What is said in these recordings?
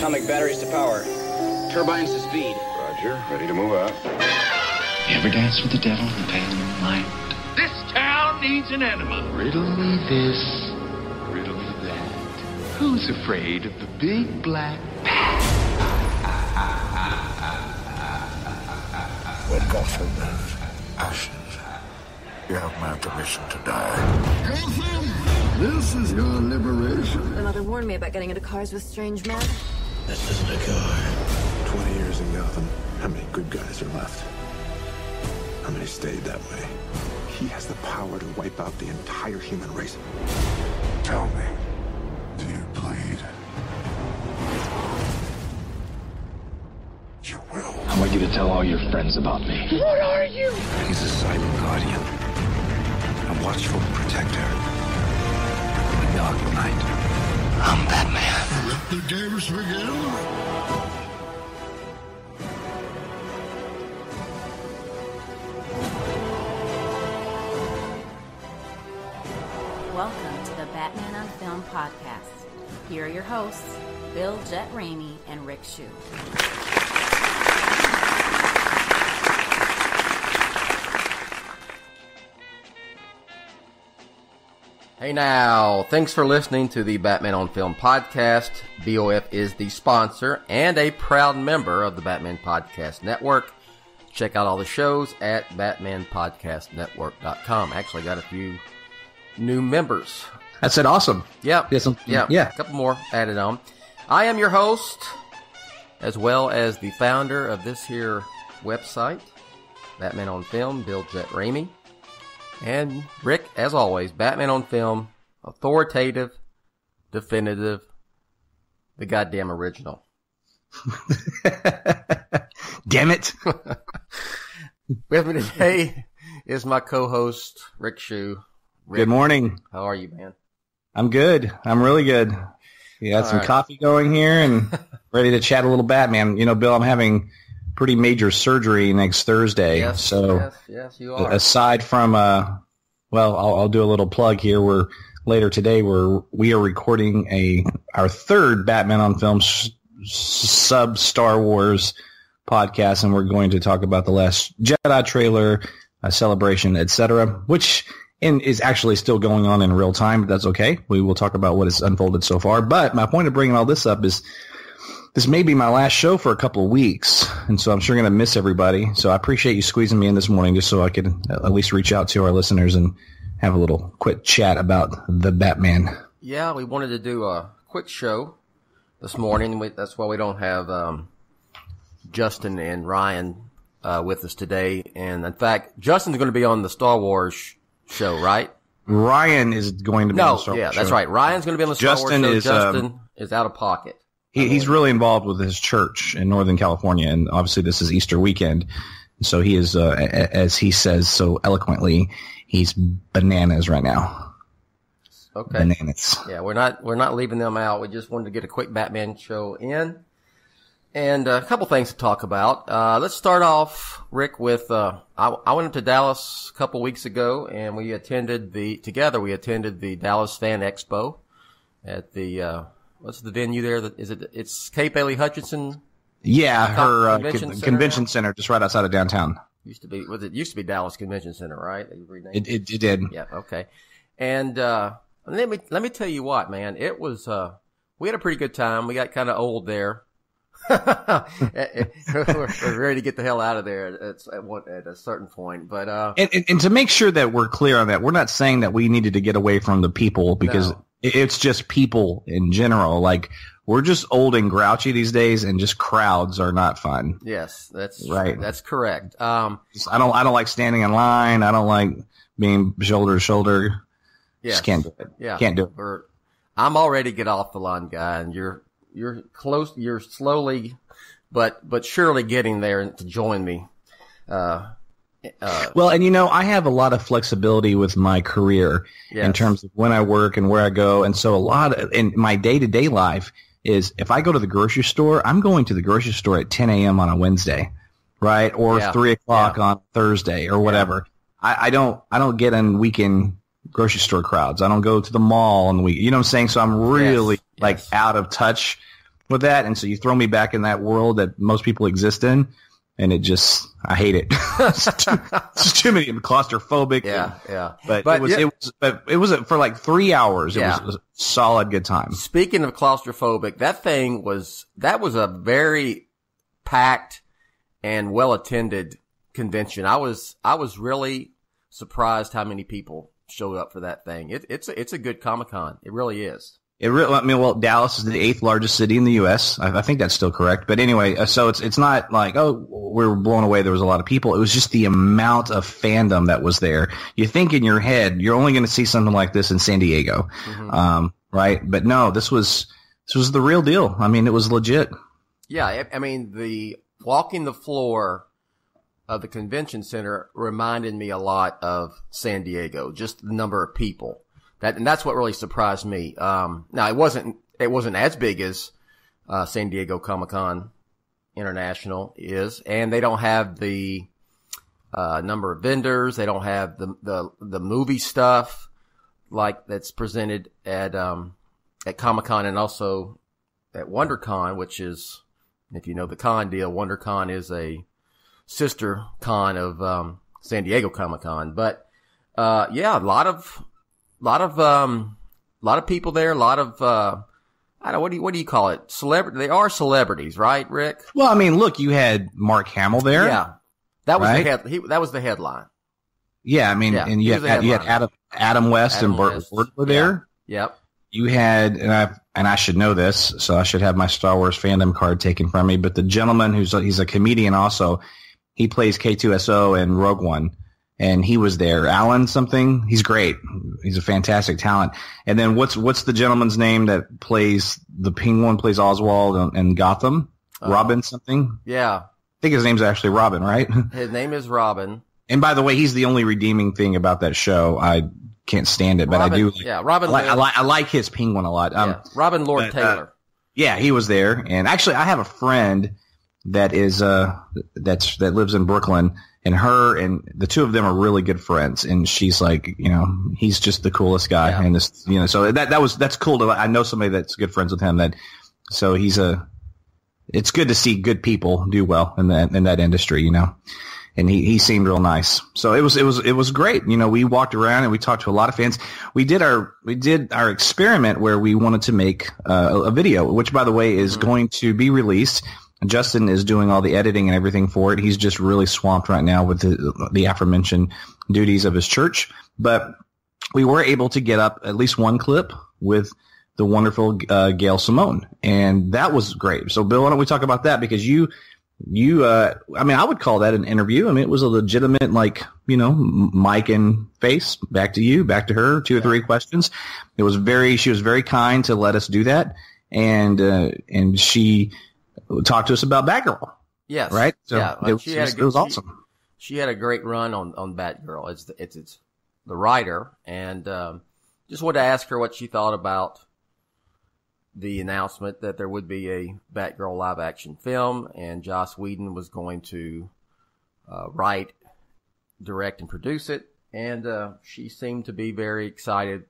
Atomic batteries to power. Turbines to speed. Roger. Ready to move out. You ever dance with the devil in the pale moonlight? This town needs an enema. Riddle me this, riddle me that. Who's afraid of the big black bat? When Gotham is ashes, you have my permission to die. This is your liberation. My mother warned me about getting into cars with strange men. This isn't a car. 20 years in Gotham. How many good guys are left? How many stayed that way? He has the power to wipe out the entire human race. Tell me, do you bleed? You will. I want you to tell all your friends about me. What are you? He's a silent guardian. A watchful protector. In the dark night. I'm Batman. Let the games begin. Welcome to the Batman on Film podcast. Here are your hosts, Bill Jett and Rick Shew. Hey now, thanks for listening to the Batman on Film podcast. BOF is the sponsor and a proud member of the Batman Podcast Network. Check out all the shows at batmanpodcastnetwork.com. Actually got a few new members. That's it. Awesome. Yeah. Yeah. A couple more added on. I am your host, as well as the founder of this here website, Batman on Film, Bill Jett Ramey. And Rick, as always, Batman on Film, authoritative, definitive, the goddamn original. Damn it. With me today is my co-host, Rick Shew. Rick, good morning. How are you, man? I'm good. I'm really good. You got some coffee going here and ready to chat a little Batman. You know, Bill, I'm having pretty major surgery next Thursday. Yes, yes, you are. Aside from, I'll do a little plug here. Later today, we are recording our third Batman on Film sub Star Wars podcast, and we're going to talk about the last Jedi trailer, Celebration, etc., which is actually still going on in real time, but that's okay. We will talk about what has unfolded so far. But my point of bringing all this up is this may be my last show for a couple of weeks, and so I'm sure going to miss everybody. So I appreciate you squeezing me in this morning just so I could at least reach out to our listeners and have a little quick chat about the Batman. Yeah, we wanted to do a quick show this morning. That's why we don't have Justin and Ryan with us today. And, in fact, Justin's going to be on the Star Wars show, right? Ryan is going to be on the Star Wars show. That's right. Ryan's going to be on the Star Wars show. Justin is out of pocket. He's really involved with his church in Northern California, and obviously this is Easter weekend. So he is, as he says so eloquently, he's bananas right now. Okay. Bananas. Yeah, we're not leaving them out. We just wanted to get a quick Batman show in. And a couple things to talk about. Let's start off, Rick, with I went up to Dallas a couple weeks ago, and we attended the Dallas Fan Expo at the what's the venue there? It's Kay Bailey Hutchinson? Yeah, her convention center just right outside of downtown. Used to be Dallas Convention Center, right? It did. Yeah, okay. And let me tell you what, man, it was we had a pretty good time. We got kind of old there. We're ready to get the hell out of there at a certain point, but and to make sure that we're clear on that, we're not saying that we needed to get away from the people because it's just people in general. Like, we're just old and grouchy these days, and just crowds are not fun. Yes, that's right. That's correct. I don't like standing in line. I don't like being shoulder to shoulder. Yes. Just can't do it. Yeah, can't do it. I'm already get off the line guy, and you're close. You're slowly, but surely getting there to join me. Well, and I have a lot of flexibility with my career in terms of when I work and where I go, and so a lot in my day-to-day life is if I go to the grocery store, I'm going to the grocery store at 10 a.m. on a Wednesday, right, or 3 o'clock on Thursday or whatever. I don't get in weekend grocery store crowds. I don't go to the mall on the week. You know what I'm saying? So I'm really out of touch with that, and so you throw me back in that world that most people exist in, and I hate it. It's too many. I'm claustrophobic. Yeah. But it was for like 3 hours. It was a solid good time. Speaking of claustrophobic, that was a very packed and well attended convention. I was really surprised how many people showed up for that thing. It's a good Comic-Con. It really is. Dallas is the 8th largest city in the U.S. I think that's still correct. But anyway, so it's not like, oh, we're blown away. There was a lot of people. It was just the amount of fandom that was there. You think in your head, you're only going to see something like this in San Diego. Mm-hmm. Right? But no, this was the real deal. I mean, it was legit. Yeah. I mean, the walking the floor of the convention center reminded me a lot of San Diego, just the number of people. And that's what really surprised me. Now it wasn't as big as, San Diego Comic-Con International is, and they don't have the, number of vendors. They don't have the movie stuff like that's presented at Comic-Con and also at WonderCon, which is, if you know the con deal, WonderCon is a sister con of, San Diego Comic-Con. But, yeah, a lot of people there, a lot of, I don't know, what do you call it? They are celebrities, right, Rick? Well, I mean, look, you had Mark Hamill there. Yeah. That was right? that was the headline. Yeah, I mean, yeah, and you had Adam West and Burt Ward were there. Yeah. Yep. You had, and I should know this, so I should have my Star Wars fandom card taken from me, but the gentleman he's a comedian also, he plays K2SO in Rogue One. And he was there. Alan something. He's great. He's a fantastic talent. And then what's the gentleman's name that plays the Penguin, plays Oswald in Gotham? Robin something? Yeah. I think his name's actually Robin, right? His name is Robin. And by the way, he's the only redeeming thing about that show. I can't stand it, but Robin, I do. Yeah, Robin. I like his Penguin a lot. Robin Lord Taylor. Yeah, he was there. And actually, I have a friend that is that lives in Brooklyn. And her and the two of them are really good friends. And she's like, he's just the coolest guy. Yeah. And this, so that's cool I know somebody that's good friends with him so it's good to see good people do well in that industry, and he seemed real nice. So it was great. We walked around and we talked to a lot of fans. We did our experiment where we wanted to make a video, which by the way is going to be released. Justin is doing all the editing and everything for it. He's just really swamped right now with the aforementioned duties of his church. But we were able to get up at least one clip with the wonderful Gayle Simone, and that was great. So, Bill, why don't we talk about that? Because I would call that an interview. I mean, it was a legitimate, mic and face, back to you, back to her, 2 or 3 questions. She was very kind to let us do that, and she talk to us about Batgirl. Yes. Right? So yeah. it was awesome. She had a great run on Batgirl. It's the writer, and just wanted to ask her what she thought about the announcement that there would be a Batgirl live action film, and Joss Whedon was going to write, direct, and produce it. And she seemed to be very excited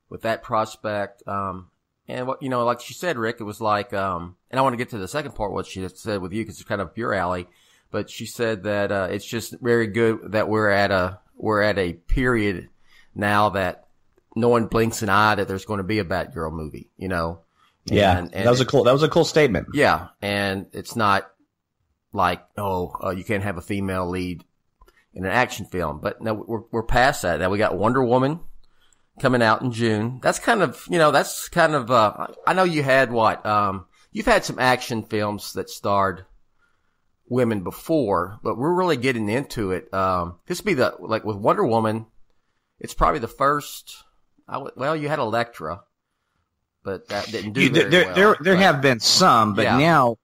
with that prospect. And what, like she said, Rick, it was like, and I want to get to the second part, what she said with you, because it's kind of your alley, but she said that, it's just very good that we're at a period now that no one blinks an eye that there's going to be a Batgirl movie, Yeah. And that was a cool statement. Yeah. And it's not like, you can't have a female lead in an action film, but no, we're past that. Now we got Wonder Woman coming out in June. That's kind of, I know you had you've had some action films that starred women before, but we're really getting into it. This would be with Wonder Woman, it's probably the first, you had Elektra, but that didn't do very well. There have been some, but now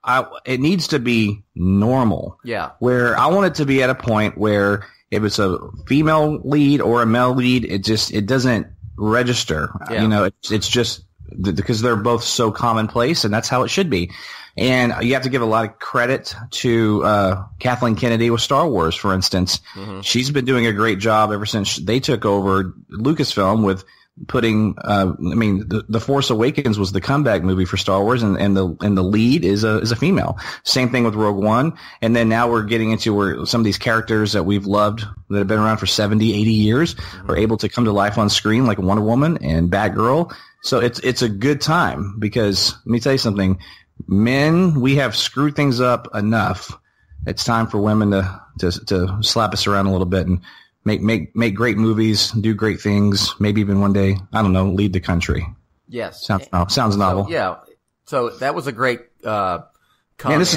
it needs to be normal. Yeah. Where I want it to be at a point where if it's a female lead or a male lead, it doesn't register. Yeah. It's just because they're both so commonplace, and that's how it should be. And you have to give a lot of credit to Kathleen Kennedy with Star Wars, for instance. Mm-hmm. She's been doing a great job ever since they took over Lucasfilm with putting, The Force Awakens was the comeback movie for Star Wars, and the lead is a female. Same thing with Rogue One. And then now we're getting into where some of these characters that we've loved that have been around for 70, 80 years are able to come to life on screen, like Wonder Woman and Batgirl. So it's a good time, because let me tell you something. Men, we have screwed things up enough. It's time for women to slap us around a little bit and make great movies, do great things, maybe even one day, I don't know, lead the country. Yes. Sounds novel. So, yeah. So that was a great comment. Man, this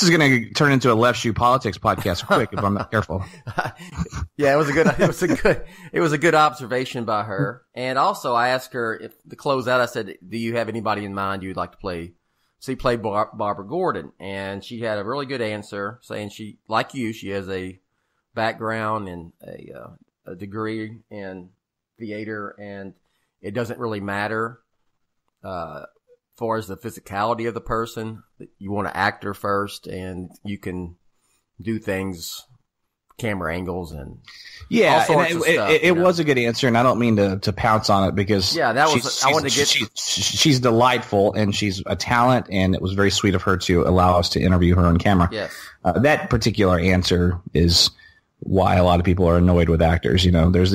is gonna turn into a Left Shoe Politics podcast quick if I'm not careful. Yeah, it was a good observation by her. And also I asked her, if to close out, I said, do you have anybody in mind you'd like to play Barbara Gordon? And she had a really good answer, saying she, like you, she has a background and a degree in theater, and it doesn't really matter far as the physicality of the person. You want to act her first, and you can do things, camera angles, and all sorts of stuff. It was a good answer, and I don't mean to pounce on it, because she's delightful, and she's a talent, and it was very sweet of her to allow us to interview her on camera. Yes. That particular answer is why a lot of people are annoyed with actors. There's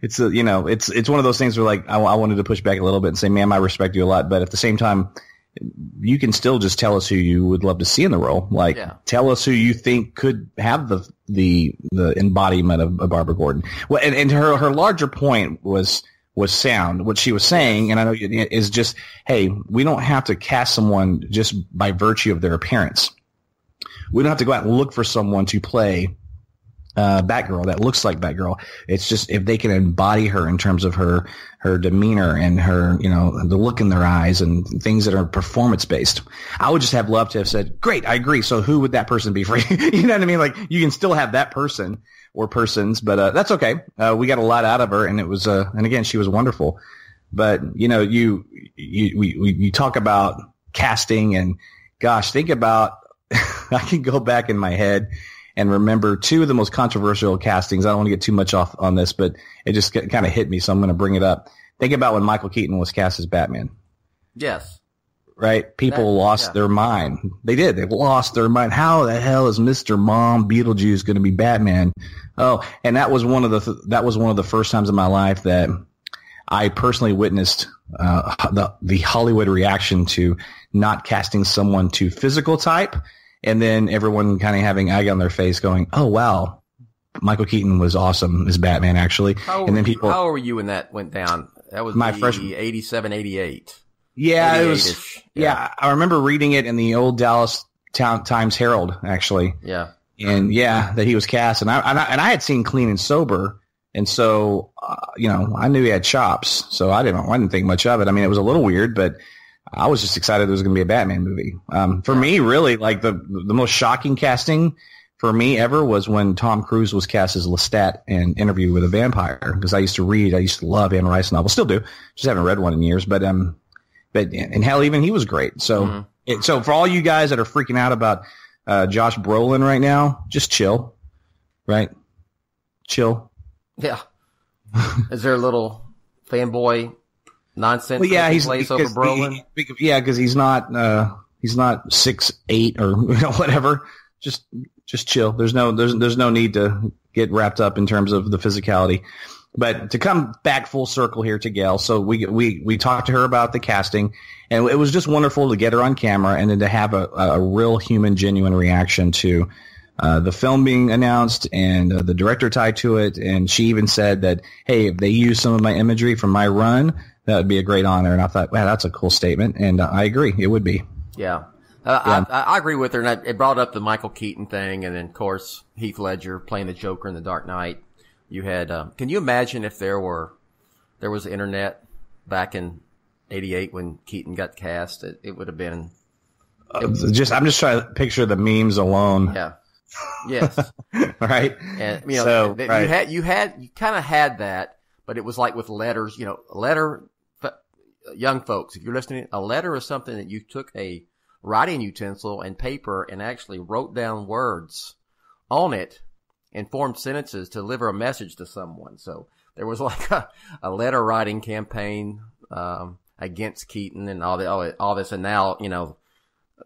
it's one of those things where, like, I wanted to push back a little bit and say, ma'am, I respect you a lot, but at the same time, you can still just tell us who you would love to see in the role. Like, tell us who you think could have the embodiment of Barbara Gordon. Well, and her larger point was sound. What she was saying, and I know is just, hey, we don't have to cast someone just by virtue of their appearance. We don't have to go out and look for someone to play Batgirl that looks like Batgirl. It's just if they can embody her in terms of her demeanor and her, the look in their eyes and things that are performance based. I would just have loved to have said, great, I agree. So who would that person be for you? You know what I mean? Like, you can still have that person or persons, but that's okay. We got a lot out of her, and it was and again, she was wonderful. But you talk about casting, and gosh, think about I can go back in my head and remember two of the most controversial castings. I don't want to get too much off on this, but it just kind of hit me, so I'm going to bring it up. Think about when Michael Keaton was cast as Batman. Yes. Right? People lost their mind. They did. They lost their mind. How the hell is Mr. Mom Beetlejuice going to be Batman? Oh, and that was one of the first times in my life that I personally witnessed the Hollywood reaction to not casting someone to physical type, and then everyone kind of having egg on their face going, oh, wow, Michael Keaton was awesome as Batman, actually. How old were you when that went down? That was my freshman 87, 88. Yeah, it was. Yeah, I remember reading it in the old Dallas Times Herald, actually. Yeah. And that he was cast, and I had seen Clean and Sober, and so I knew he had chops, so I didn't think much of it. I mean, it was a little weird, but I was just excited there was going to be a Batman movie. For me, really, like the most shocking casting for me ever was when Tom Cruise was cast as Lestat in Interview with a Vampire, because I used to love Anne Rice novels, still do, just haven't read one in years, but and hell, even he was great. So so for all you guys that are freaking out about Josh Brolin right now, just chill, right? Chill. Yeah. Is there a little fanboy nonsense? Well, yeah, he's over Brolin. Because he's not 6'8" or whatever. Just chill. There's no need to get wrapped up in terms of the physicality. But to come back full circle here to Gayle, so we talked to her about the casting, and it was just wonderful to get her on camera and then to have a real human, genuine reaction to the film being announced and the director tied to it. And she even said that, hey, if they use some of my imagery from my run, that would be a great honor. And I thought, wow, that's a cool statement. And I agree. It would be. Yeah. I agree with her. And it brought up the Michael Keaton thing. And then, of course, Heath Ledger playing the Joker in The Dark Knight. You had, can you imagine if there was internet back in 88 when Keaton got cast? It would have been. I'm just trying to picture the memes alone. Yeah. Yes. Right. And right. you kind of had that, but it was like with letters, young folks, if you're listening, a letter is something that you took a writing utensil and paper and actually wrote down words on it and formed sentences to deliver a message to someone. So there was like a letter writing campaign against Keaton and all this, and now, you know,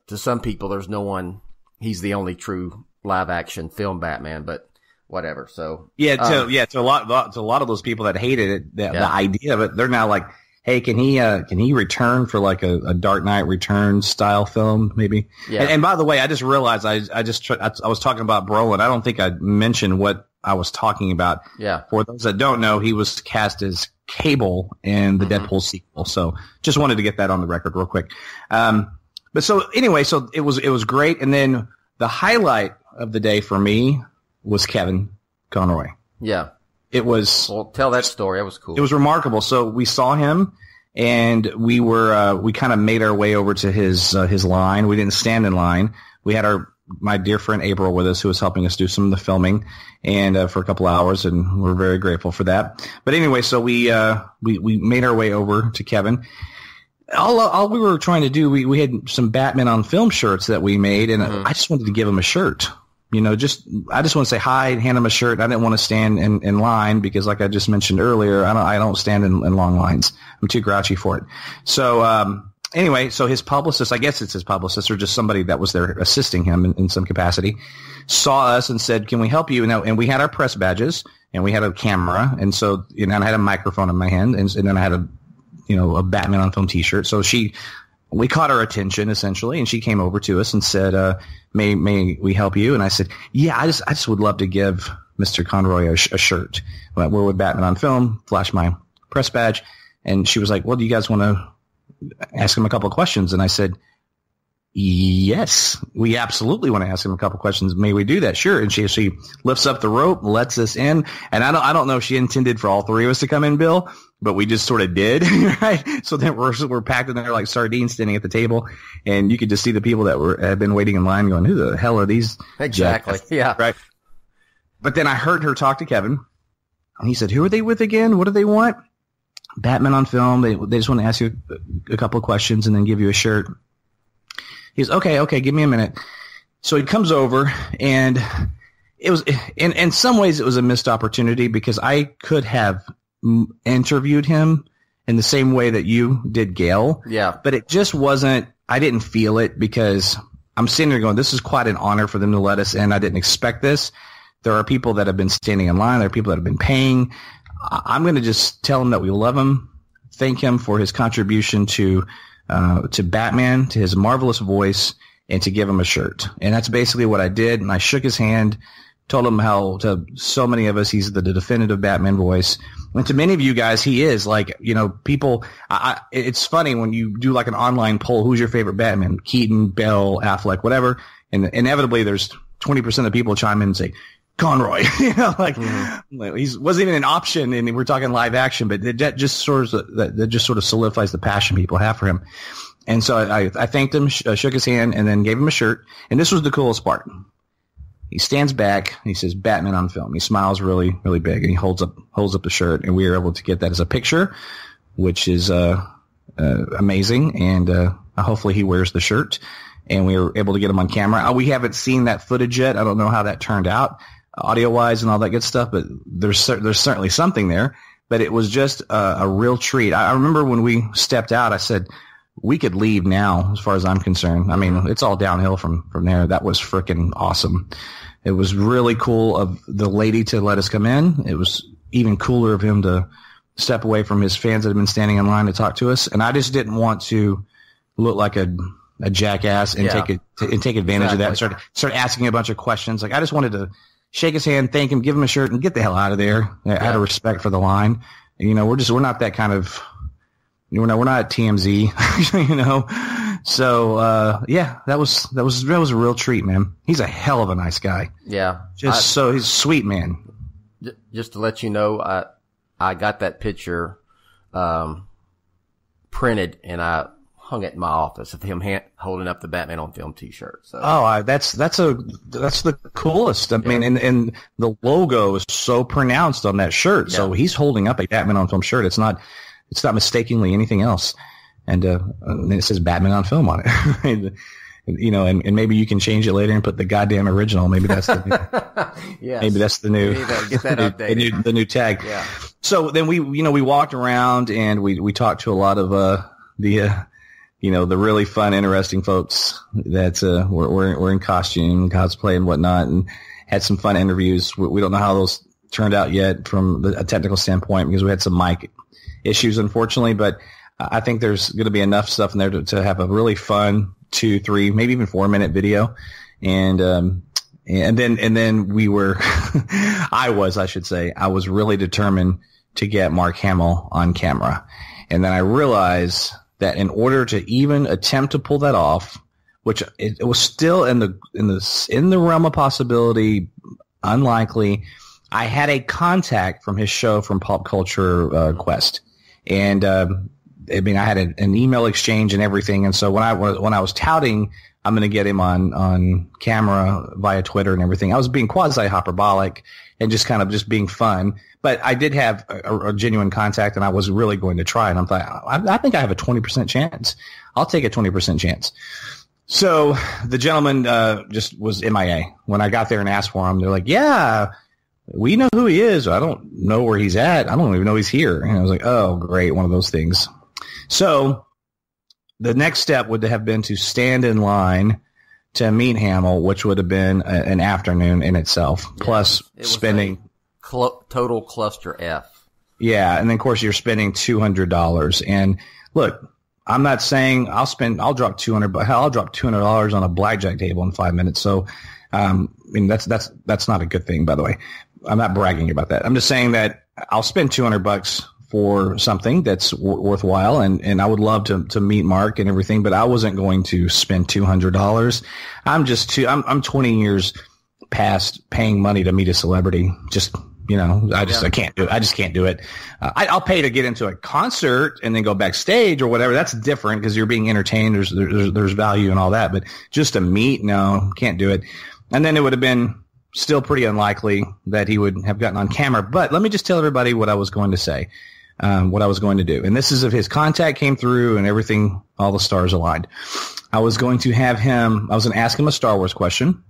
to some people, there's no one. He's the only true live action film Batman, but whatever. So to a lot of those people that hated it, the idea of it, they're now like, hey, can he return for like a Dark Knight Returns style film, maybe? Yeah. And by the way, I just realized I was talking about Brolin. I don't think I mentioned what I was talking about. Yeah. For those that don't know, he was cast as Cable in the Deadpool sequel. So just wanted to get that on the record real quick. But so anyway, so it was great. And then the highlight of the day for me was Kevin Conroy. Yeah. It was. Well, tell that story. That was cool. It was remarkable. So we saw him, and we kind of made our way over to his line. We didn't stand in line. We had my dear friend April with us, who was helping us do some of the filming, and for a couple hours, and we're very grateful for that. But anyway, so we made our way over to Kevin. All we were trying to do, we had some Batman on film shirts that we made, and I just wanted to give him a shirt. You know, I just want to say hi, hand him a shirt. I didn't want to stand in line because, like I just mentioned earlier, I don't stand in long lines. I'm too grouchy for it. So, anyway, so his publicist, I guess it's his publicist or just somebody that was there assisting him in some capacity, saw us and said, "Can we help you?" And we had our press badges and we had a camera. And so, you know, and I had a microphone in my hand, and then I had a Batman on film t-shirt. So we caught her attention essentially, and she came over to us and said, may we help you? And I said, yeah, I just would love to give Mr. Conroy a shirt. We're with Batman on film, flash my press badge. And she was like, well, do you guys want to ask him a couple of questions? And I said, yes, we absolutely want to ask him a couple of questions. May we do that? Sure. And she lifts up the rope, lets us in. And I don't know if she intended for all three of us to come in, Bill, but we just sort of did, right? So then we're packed in there like sardines standing at the table, and you could just see the people that had been waiting in line going, who the hell are these? Exactly. Jets? Yeah. Right. But then I heard her talk to Kevin, and he said, who are they with again? What do they want? Batman on film. They just want to ask you a couple of questions and then give you a shirt. He's okay, give me a minute. So he comes over, and it was, in some ways it was a missed opportunity because I could have interviewed him in the same way that you did Gayle. Yeah. But it just wasn't, I didn't feel it because I'm sitting there going, this is quite an honor for them to let us in. I didn't expect this. There are people that have been standing in line. There are people that have been paying. I'm going to just tell him that we love him, thank him for his contribution to Batman, to his marvelous voice, and to give him a shirt. And that's basically what I did. And I shook his hand, told him how to so many of us, he's the definitive Batman voice. And to many of you guys, he is. Like, you know, people, it's funny when you do like an online poll, who's your favorite Batman? Keaton, Bell, Affleck, whatever. And inevitably there's 20% of people chime in and say, Conroy, you know, like, he wasn't even an option, and we're talking live action, but that just sort of solidifies the passion people have for him. And so I thanked him, shook his hand, and then gave him a shirt. And this was the coolest part. He stands back and he says, Batman on film. He smiles really, really big, and he holds up the shirt, and we were able to get that as a picture, which is amazing. And hopefully he wears the shirt, and we were able to get him on camera. We haven't seen that footage yet. I don't know how that turned out, audio-wise and all that good stuff, but there's certainly something there. But it was just a real treat. I remember when we stepped out, I said, we could leave now, as far as I'm concerned. I mean, it's all downhill from there. That was freaking awesome. It was really cool of the lady to let us come in. It was even cooler of him to step away from his fans that had been standing in line to talk to us. And I just didn't want to look like a jackass and take advantage of that and start asking a bunch of questions. Like, I just wanted to shake his hand, thank him, give him a shirt, and get the hell out of there. Out of respect for the line. And, you know, we're not that kind of, we're not at TMZ, you know. So that was a real treat, man. He's a hell of a nice guy. Yeah, he's a sweet man. Just to let you know, I got that picture printed, and I hung it in my office of him holding up the Batman on film T-shirt. So. That's the coolest. I mean, and the logo is so pronounced on that shirt. Yeah. So he's holding up a Batman on film shirt. It's not mistakenly anything else. And it says Batman on film on it. and maybe you can change it later and put the goddamn original. Maybe that's the yes. Maybe that's the new get that updated. the new tag. Yeah. So then we walked around and we talked to a lot of the really fun, interesting folks that were in costume, cosplay, and whatnot, and had some fun interviews. We don't know how those turned out yet from a technical standpoint because we had some mic issues, unfortunately. But I think there's going to be enough stuff in there to have a really fun 2, 3, maybe even 4-minute video, and then we were, I was really determined to get Mark Hamill on camera, and then I realized that in order to even attempt to pull that off, which it was still in the realm of possibility, unlikely, I had a contact from his show from Pop Culture Quest, and I had an email exchange and everything. And so when I was touting, I'm going to get him on camera via Twitter and everything, I was being quasi hyperbolic and just kind of just being fun. But I did have a genuine contact, and I was really going to try. And I'm like, I think I have a 20% chance. I'll take a 20% chance. So the gentleman just was MIA. When I got there and asked for him, they're like, yeah, we know who he is. I don't know where he's at. I don't even know he's here. And I was like, oh, great, one of those things. So the next step would have been to stand in line to meet Hamill, which would have been an afternoon in itself, plus spending total cluster F. Yeah, and then of course you're spending $200. And look, I'm not saying I'll drop $200 on a blackjack table in 5 minutes. So, that's not a good thing, by the way. I'm not bragging about that. I'm just saying that I'll spend $200 for something that's worthwhile, and I would love to meet Mark and everything, but I wasn't going to spend $200. I'm 20 years past paying money to meet a celebrity. I can't do it. I just can't do it. I'll pay to get into a concert and then go backstage or whatever. That's different because you're being entertained. There's value and all that, but just to meet, no, can't do it. And then it would have been still pretty unlikely that he would have gotten on camera. But let me just tell everybody what I was going to say, what I was going to do. And this is if his contact came through and everything, all the stars aligned. I was going to ask him a Star Wars question.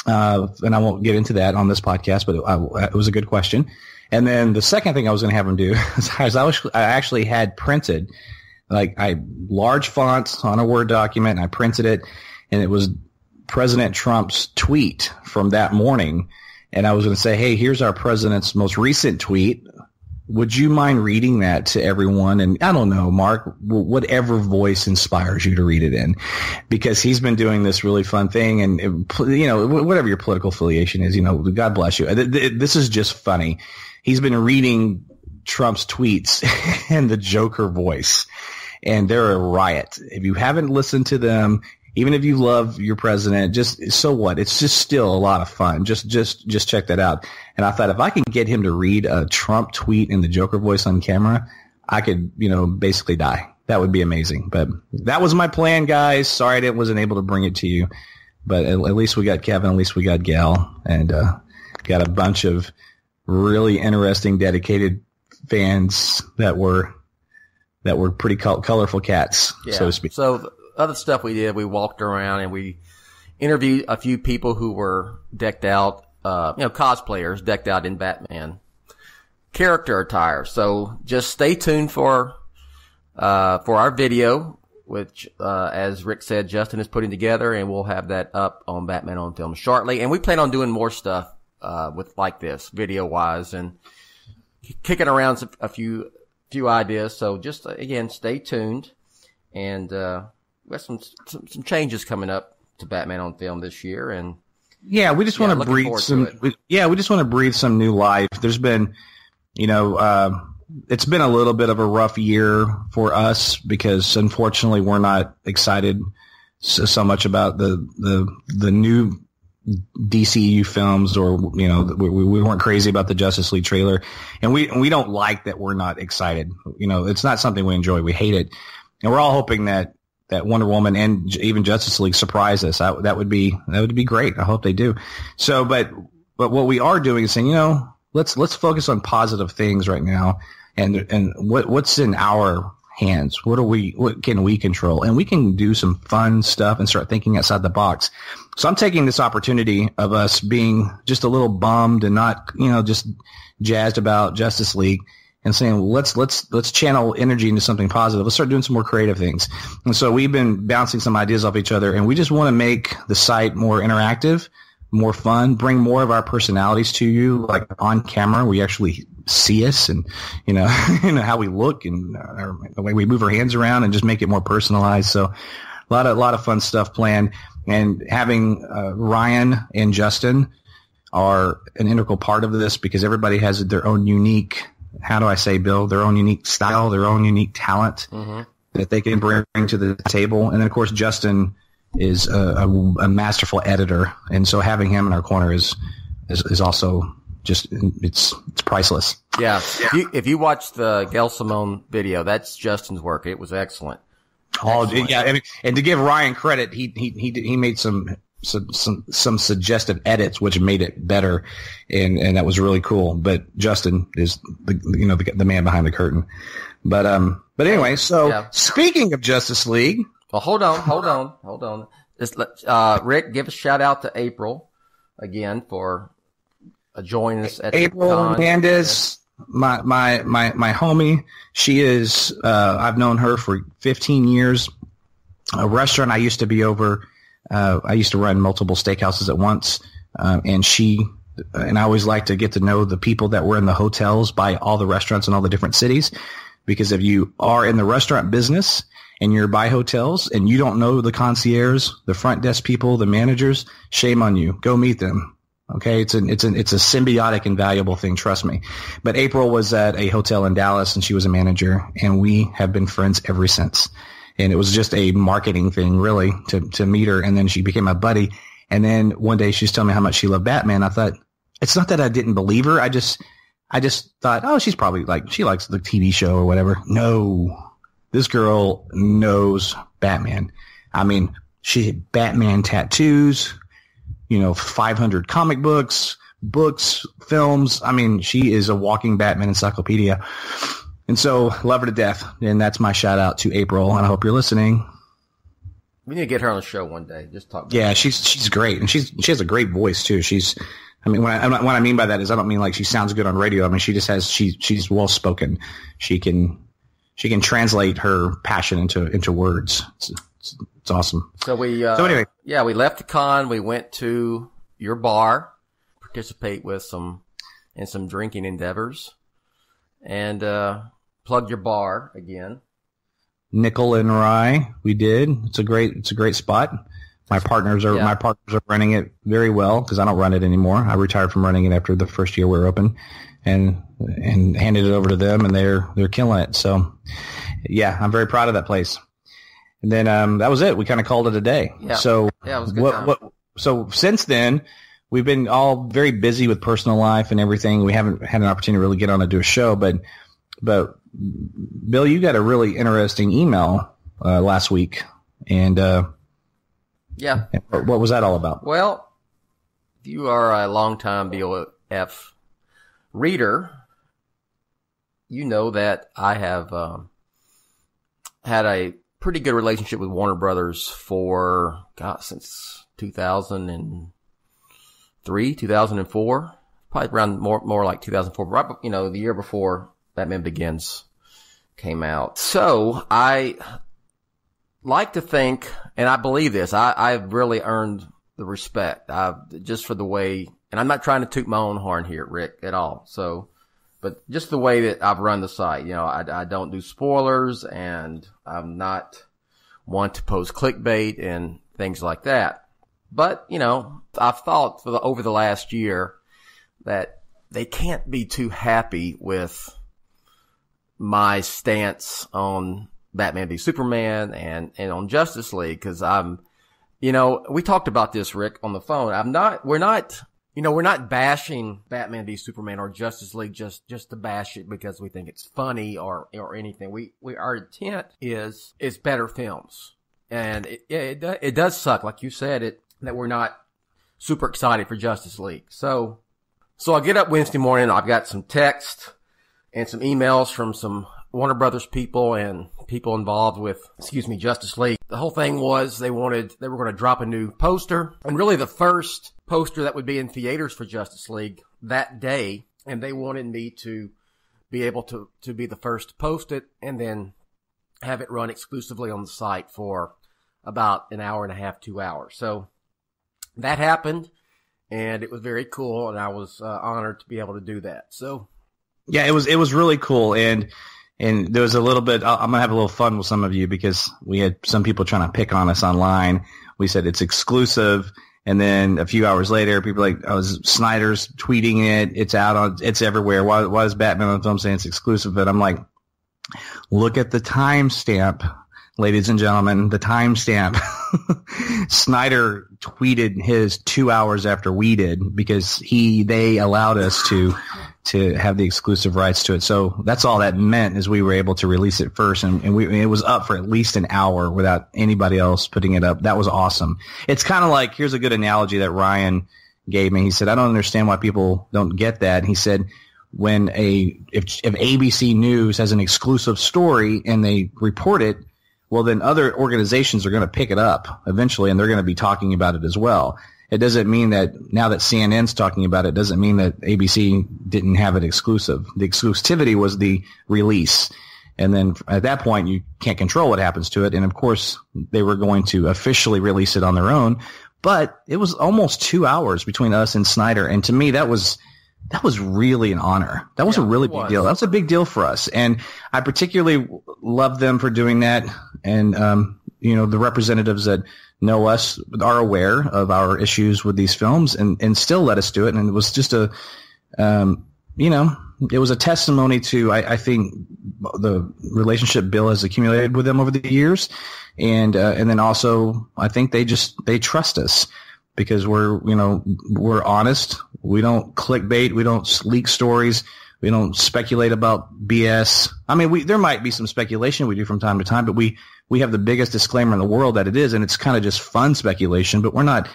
And I won't get into that on this podcast, but it was a good question. And then the second thing I was going to have him do is I actually had printed, large fonts on a Word document, and I printed it, and it was President Trump's tweet from that morning. And I was going to say, hey, here's our president's most recent tweet. Would you mind reading that to everyone? And I don't know, Mark, whatever voice inspires you to read it in, because he's been doing this really fun thing. And, whatever your political affiliation is, God bless you. This is just funny. He's been reading Trump's tweets in the Joker voice, and they're a riot. If you haven't listened to them, even if you love your president, so what? It's just still a lot of fun. Just check that out. And I thought if I can get him to read a Trump tweet in the Joker voice on camera, I could, basically die. That would be amazing. But that was my plan, guys. Sorry I wasn't able to bring it to you. But at least we got Kevin. At least we got Gayle, and got a bunch of really interesting, dedicated fans that were pretty colorful cats, so to speak. So other stuff we did, we walked around and we interviewed a few people who were decked out, cosplayers decked out in Batman character attire. So just stay tuned for our video, which, as Rick said, Justin is putting together, and we'll have that up on Batman on Film shortly. And we plan on doing more stuff, with like this video wise and kicking around a few ideas. So just, again, stay tuned, and, we have some changes coming up to Batman on Film this year, and we just want to breathe some. We just want to breathe some new life. There's been, it's been a little bit of a rough year for us because unfortunately we're not excited so much about the new DCU films, or we weren't crazy about the Justice League trailer, and we don't like that we're not excited. It's not something we enjoy. We hate it, and we're all hoping that Wonder Woman and even Justice League surprise us. That would be great. I hope they do. So, but what we are doing is saying, let's focus on positive things right now, and what's in our hands? What can we control? And we can do some fun stuff and start thinking outside the box. So I'm taking this opportunity of us being just a little bummed and not, just jazzed about Justice League and saying, well, let's channel energy into something positive. Let's start doing some more creative things. And so we've been bouncing some ideas off each other, and we just want to make the site more interactive, more fun, bring more of our personalities to you, like on camera. We actually see us and, how we look and the way we move our hands around, and just make it more personalized. So a lot of fun stuff planned, and having Ryan and Justin are an integral part of this, because everybody has their own unique, how do I say, Bill, their own unique style, their own unique talent that they can bring to the table. And then, of course, Justin is a masterful editor, and so having him in our corner is also just, it's priceless. Yeah. If you watch the Gayle Simone video, that's Justin's work. It was excellent. Excellent. Yeah, and to give Ryan credit, he made some suggestive edits which made it better, and that was really cool. But Justin is the man behind the curtain. But anyway, so yeah. Speaking of Justice League, well, hold on. Just Rick, give a shout out to April again for joining us at April Hernandez, my homie. She is I've known her for 15 years. A restaurant I used to be over. I used to run multiple steakhouses at once, and I always like to get to know the people that were in the hotels by all the restaurants in all the different cities, because if you are in the restaurant business and you're by hotels and you don't know the concierge, the front desk people, the managers, shame on you. Go meet them. Okay. It's a symbiotic and valuable thing. Trust me. But April was at a hotel in Dallas, and she was a manager, and we have been friends ever since. And it was just a marketing thing, really, to meet her. And then she became my buddy. And then one day she's telling me how much she loved Batman. I thought, it's not that I didn't believe her. I just thought, oh, she's probably she likes the TV show or whatever. No, this girl knows Batman. I mean, she had Batman tattoos, 500 comic books, films. I mean, she is a walking Batman encyclopedia. And so, love her to death. And that's my shout out to April. And I hope you're listening. We need to get her on the show one day. Just talk. Yeah, she's great, and she has a great voice too. What I mean by that is, I don't mean like she sounds good on radio. I mean, she's well spoken. She can translate her passion into words. It's awesome. So anyway, yeah, we left the con. We went to your bar, participate with some drinking endeavors, and plug your bar again. Nickel and Rye, we did. It's a great spot. My partners are running it very well, because I don't run it anymore. I retired from running it after the first year we were open, and handed it over to them, and they're killing it. So yeah, I'm very proud of that place. And then that was it. We kind of called it a day. Yeah. So yeah, it was a good time. So since then, we've been all very busy with personal life and everything. We haven't had an opportunity to really get on and do a show, but Bill, you got a really interesting email last week, and yeah, what was that all about? Well, if you are a longtime BOF reader, you know that I have had a pretty good relationship with Warner Brothers since 2003, 2004, probably around more like 2004, right? The year before Batman Begins came out. So I like to think, and I believe this, I've really earned the respect. Just for the way, and I'm not trying to toot my own horn here, Rick, at all. So, but just the way that I've run the site, I don't do spoilers, and I'm not one to post clickbait and things like that. But, I've thought over the last year that they can't be too happy with my stance on Batman v Superman and on Justice League, because we talked about this, Rick, on the phone. We're not bashing Batman v Superman or Justice League just to bash it because we think it's funny or anything. Our intent is better films. And it does suck, like you said, that we're not super excited for Justice League. So I get up Wednesday morning, I've got some text and some emails from some Warner Brothers people and people involved with, Justice League. The whole thing was they were going to drop a new poster, and really the first poster that would be in theaters for Justice League that day, and they wanted me to be able to be the first to post it and then have it run exclusively on the site for about an hour and a half, 2 hours. So that happened, and it was very cool, and I was honored to be able to do that. So yeah, it was really cool, and there was a little bit. I'm gonna have a little fun with some of you because we had some people trying to pick on us online. We said it's exclusive, and then a few hours later, people were like, "Oh, Snyder's tweeting it. It's everywhere. Why is Batman on film saying it's exclusive?" And I'm like, look at the timestamp, ladies and gentlemen. The timestamp. Snyder tweeted his 2 hours after we did because they allowed us to have the exclusive rights to it. So that's all that meant is we were able to release it first, and it was up for at least an hour without anybody else putting it up. That was awesome. It's kind of like, here's a good analogy that Ryan gave me. He said, I don't understand why people don't get that. And he said, if ABC News has an exclusive story and they report it, well, then other organizations are going to pick it up eventually, and they're going to be talking about it as well. It doesn't mean that now that CNN's talking about it, doesn't mean that ABC didn't have it exclusive. The exclusivity was the release. And then at that point, you can't control what happens to it. And of course, they were going to officially release it on their own. But it was almost 2 hours between us and Snyder. And to me, that was really an honor. That was a really big deal. That was a big deal for us. And I particularly love them for doing that. And, the representatives that know us are aware of our issues with these films and still let us do it. And it was just it was a testimony to, I think, the relationship Bill has accumulated with them over the years. And then also, I think they trust us because we're honest. We don't clickbait. We don't leak stories. We don't speculate about BS. I mean, there might be some speculation we do from time to time, but we have the biggest disclaimer in the world that it is, and it's kind of just fun speculation, but we're not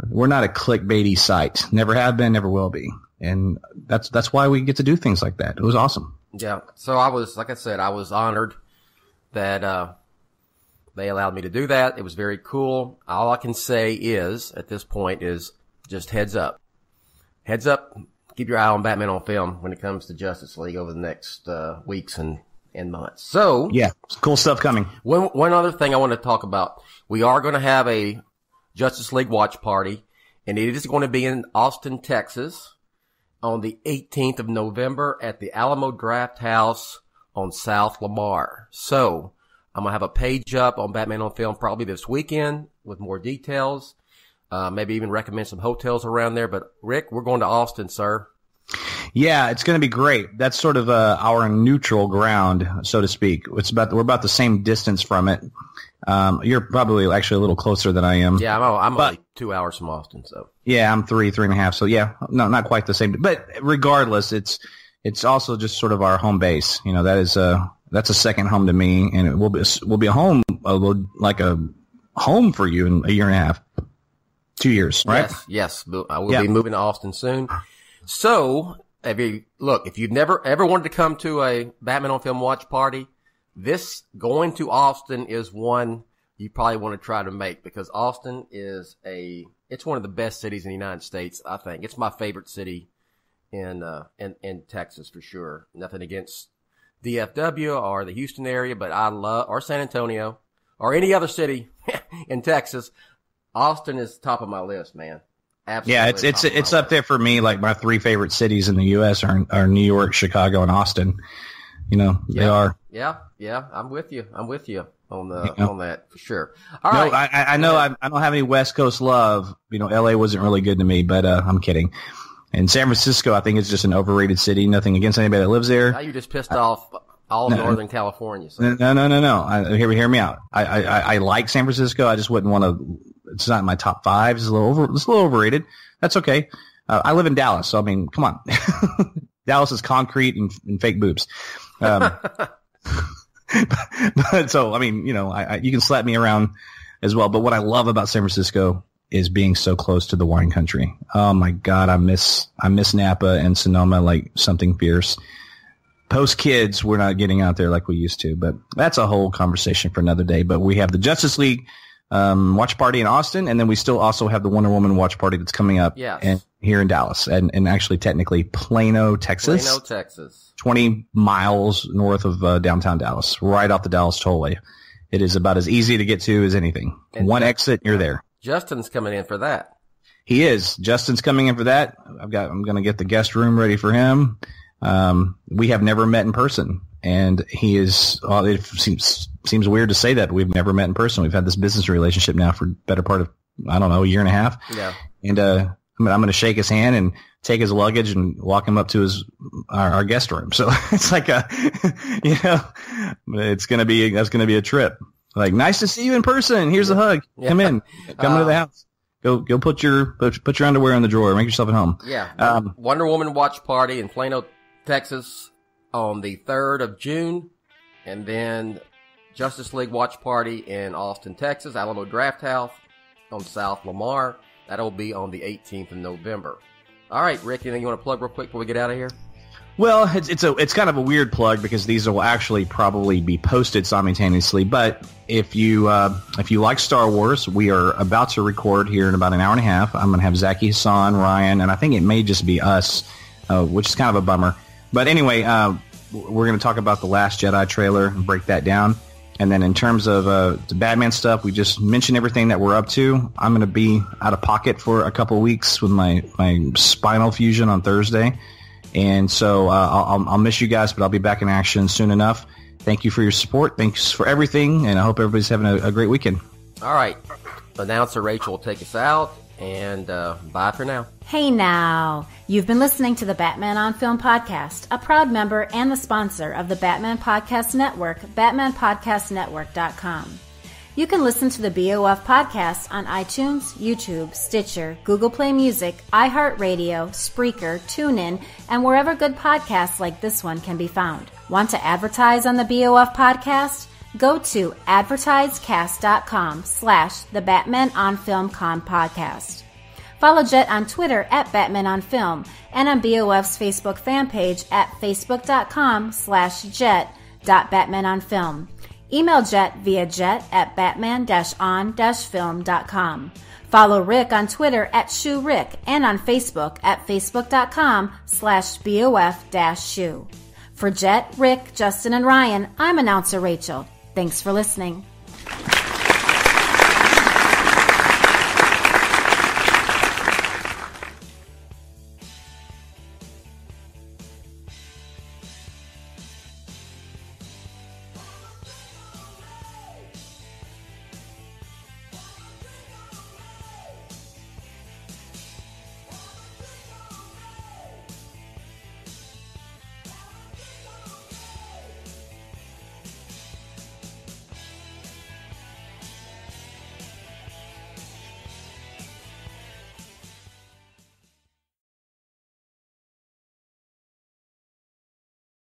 a clickbaity site. Never have been, never will be. And that's why we get to do things like that. It was awesome. Yeah. So I was honored that, they allowed me to do that. It was very cool. All I can say at this point is just heads up. Heads up. Keep your eye on Batman on film when it comes to Justice League over the next, weeks and months. So yeah, cool stuff coming. One other thing I want to talk about. We are going to have a Justice League watch party, and it is going to be in Austin, Texas on the 18th of November at the Alamo Draft House on South Lamar. So I'm going to have a page up on Batman on film probably this weekend with more details. Maybe even recommend some hotels around there. But Rick, we're going to Austin, sir. Yeah, it's going to be great. That's sort of our neutral ground, so to speak. We're about the same distance from it. You're probably actually a little closer than I am. Yeah, I'm only 2 hours from Austin. So yeah, I'm 3.5. So yeah, no, not quite the same. But regardless, it's also just sort of our home base. That's a second home to me, and it will be a home, like a home for you in a year and a half. 2 years, right? Yes. I will be moving to Austin soon. So, if you've never ever wanted to come to a Batman on Film watch party, going to Austin is one you probably want to try to make because Austin it's one of the best cities in the United States, I think. It's my favorite city in Texas for sure. Nothing against DFW or the Houston area, but or San Antonio or any other city in Texas. Austin is top of my list, man. Absolutely. Yeah, it's up there for me. Like my three favorite cities in the U.S. are New York, Chicago, and Austin. They are. Yeah. I'm with you on that for sure. All right. I know I don't have any West Coast love. L.A. wasn't really good to me, but I'm kidding. And San Francisco, I think, is just an overrated city. Nothing against anybody that lives there. Now you just pissed off all of Northern California. So. No. Hear me out. I like San Francisco. I just wouldn't want to. It's not in my top five. It's a little overrated. That's okay. I live in Dallas, so I mean, come on. Dallas is concrete and fake boobs. But so I mean, you can slap me around as well. But what I love about San Francisco is being so close to the wine country. Oh my God, I miss Napa and Sonoma like something fierce. post-kids, we're not getting out there like we used to. But that's a whole conversation for another day. But we have the Justice League watch party in Austin, and then we still also have the Wonder Woman watch party that's coming up here in Dallas, and actually technically Plano, Texas. 20 miles north of downtown Dallas, right off the Dallas Tollway. It is about as easy to get to as anything. And one exit, you're there. Justin's coming in for that. He is. Justin's coming in for that. I'm going to get the guest room ready for him. We have never met in person, and he is. Well, it seems weird to say that, but we've never met in person. We've had this business relationship now for the better part of, I don't know, a year and a half. Yeah. And I'm going to shake his hand and take his luggage and walk him up to our guest room. So it's like that's going to be a trip. Like, nice to see you in person. Here's a hug. Yeah. Come into the house. Go put your underwear in the drawer. Make yourself at home. Yeah. Wonder Woman watch party in Plano, Texas on the 3rd of June. And then Justice League watch party in Austin, Texas, Alamo Draft House on South Lamar. That'll be on the 18th of November. All right, Rick, anything you want to plug real quick before we get out of here? Well, it's kind of a weird plug because these will actually probably be posted simultaneously. But if you like Star Wars, we are about to record here in about an hour and a half. I'm going to have Zaki, Hassan, Ryan, and I think it may just be us, which is kind of a bummer. But anyway, we're going to talk about the Last Jedi trailer and break that down. And then in terms of the Batman stuff, we just mentioned everything that we're up to. I'm going to be out of pocket for a couple of weeks with my spinal fusion on Thursday. And so I'll miss you guys, but I'll be back in action soon enough. Thank you for your support. Thanks for everything, and I hope everybody's having a great weekend. All right. Announcer Rachel will take us out, and bye for now. Hey now. You've been listening to the Batman on Film podcast, a proud member and the sponsor of the Batman Podcast Network, batmanpodcastnetwork.com. You can listen to the BOF podcast on iTunes, YouTube, Stitcher, Google Play Music, iHeartRadio, Spreaker, TuneIn, and wherever good podcasts like this one can be found. Want to advertise on the BOF podcast? Go to advertisecast.com/the Batman on Film Con podcast. Follow Jett on Twitter at Batman on Film and on BOF's Facebook fan page at facebook.com/Jett.BatmanOnFilm. Email Jett via Jett@batman-on-film.com. Follow Rick on Twitter at SchuRick and on Facebook at facebook.com/BOF-Schu. For Jett, Rick, Justin, and Ryan, I'm announcer Rachel. Thanks for listening.